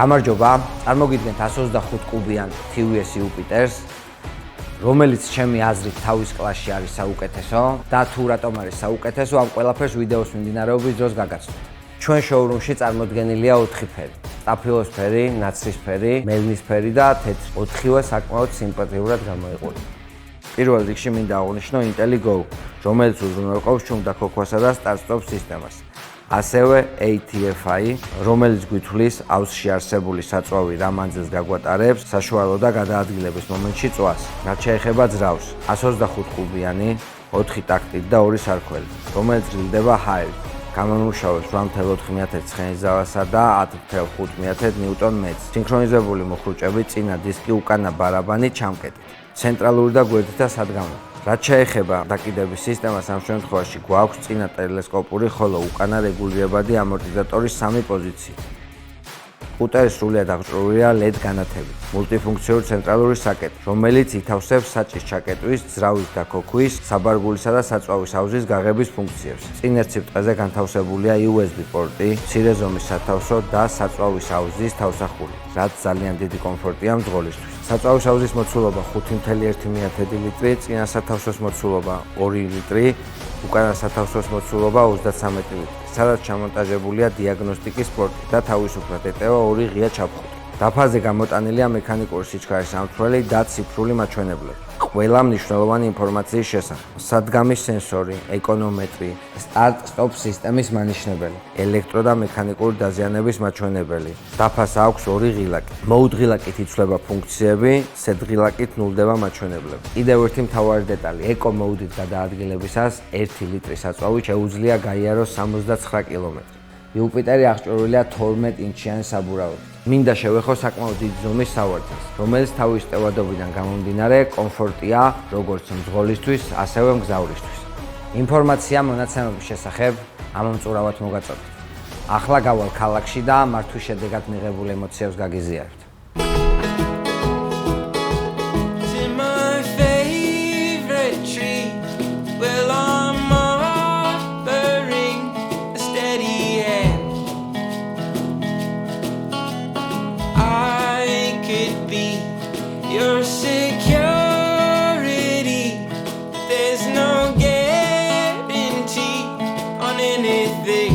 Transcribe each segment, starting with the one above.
გამარჯობა, წარმოგიდგენთ 125 კუბიან TVS Jupiter-ს, რომელიც ჩემი აზრით თავის კლასში არის საუკეთესო და თუ რატომ არის საუკეთესო, ამ ყველაფერს ვიდეოს მიმდინარეობის დროს გაგაცნობთ. ჩვენ შოურუმში წარმოდგენილია 4 ფერი: სტაფილოსფერი, ნაცრისფერი, მელნისფერი და თეთრი. 4-ვე საკმაოდ სიმპათიურად გამოიყურება. პირველ რიგში მინდა აღვნიშნო Intelli Go, რომელიც უზრუნველყოფს ჩუმდა ქოქვასა და სტარტ-სტოპ სისტემას. ასევე ATFI, რომელიც გვითვლის აუზში არსებული საწვავი რა მანძილს გაგვატარებს, საშუალო და გადაადგილების მომენტში წვას. რაც შეეხება ძრავს, 125 კუბიანი, 4 ტაქტით და 2 სარქველი, რომელიც გრძელდება ჰაერით. გამომუშავებს 8.4 ცხენის ძალასა და 10.5 ნიუტონ-მეტრს. სინქრონიზებული მოხრუჭები, წინა დისკი, უკანა ბარაბანი ჩამკეტით. ცენტრალური და გვერდითა სადგამი. რაც შეეხება დაკიდების სისტემას, ამ შემთხვევაში გვაქვს წინა ტელესკოპური, ხოლო უკანა რეგულირებადი ამორტიზატორის 3 პოზიცია. სკუტერი სრულად აღჭურვილია LED განათებით. მულტიფუნქციური ცენტრალური საკეტი, რომელიც ითავსებს საჭის ჩაკეტვის, ძრავის და ქოქვის, საბარგულისა და საწვავის აუზის გაღების ფუნქციებს. წინ ერთ სიბრტყეზე განთავსებულია USB პორტი, მცირე ზომის სათავსო და საწვავის აუზის თავსახური, რაც ძალიან დიდი კომფორტია მძღოლისთვის. საწვავის აუზის მოცულობა 5.1 ლიტრი, წინა სათავსოს მოცულობა 2 ლიტრი, უკანა სათავსოს მოცულობა 33 ლიტრი, სადაც ჩამონტაჟებულია დიაგნოსტიკის პორტი და თავისუფლად ეტევა 2 ღია ჩაფხუტი. დაფაზე გამოტანილია მექანიკური სიჩქარის სამთვრელი და ციფრული მაჩვენებლები. ყველა მნიშვნელოვანი ინფორმაციის შესახებ: სადგამის სენსორი, ეკონომეტრი, სტარტ-სტოპ სისტემის მანიშნებელი, ელექტრო და მექანიკური დაზიანების მაჩვენებელი. დაფას აქვს 2 ღილაკი. Mode ღილაკით იცვლება ფუნქციები, set ღილაკით ნულდება მაჩვენებლები. კიდევ ერთი მთავარი დეტალი: Eco Mode-ით გადაადგილებისას 1 ლიტრის საწვავი შეუძლია გაიაროს 69 კილომეტრი. იუპიტერი აღჭურვილია 12 ინჩიანი საბურავით. მინდა შევეხო საკმაოდ დიდი ზომის სავარცხელს, რომელიც თავის ტევადობიდან გამომდინარე კომფორტია როგორც მძღოლისთვის, ასევე მგზავრისთვის. ინფორმაცია მონაცემების შესახებ ამომწურავად მოგაწოდეთ. ახლა გავალ ქალაქში და მართვის შედეგად მიღებულ ემოციებს გაგიზიარებთ. Your security, there's no guarantee on anything.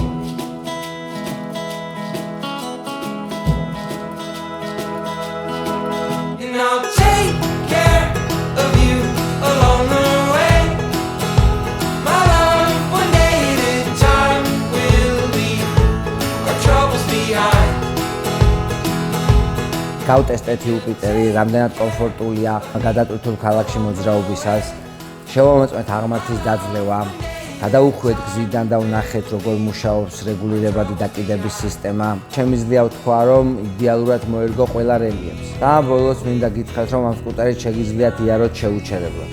And I'll take care of you along the way. My love, one day at a time, we'll leave our troubles behind. გავტესტეთ იუპიტერი, რამდენად კომფორტულია გადატვირთულ ქალაქში მოძრაობისას. შევამოწმეთ აღმართის დაძლევა, გადაუხვიეთ გზიდან და ვნახეთ, როგორ მუშაობს რეგულირებადი დაკიდების სისტემა. შემიძლია ვთქვა, რომ იდეალურად მოერგო ყველა რელიეფს. და ბოლოს მინდა გითხრათ, რომ ამ სკუტერით შეგიძლიათ იაროთ შეუჩერებლად.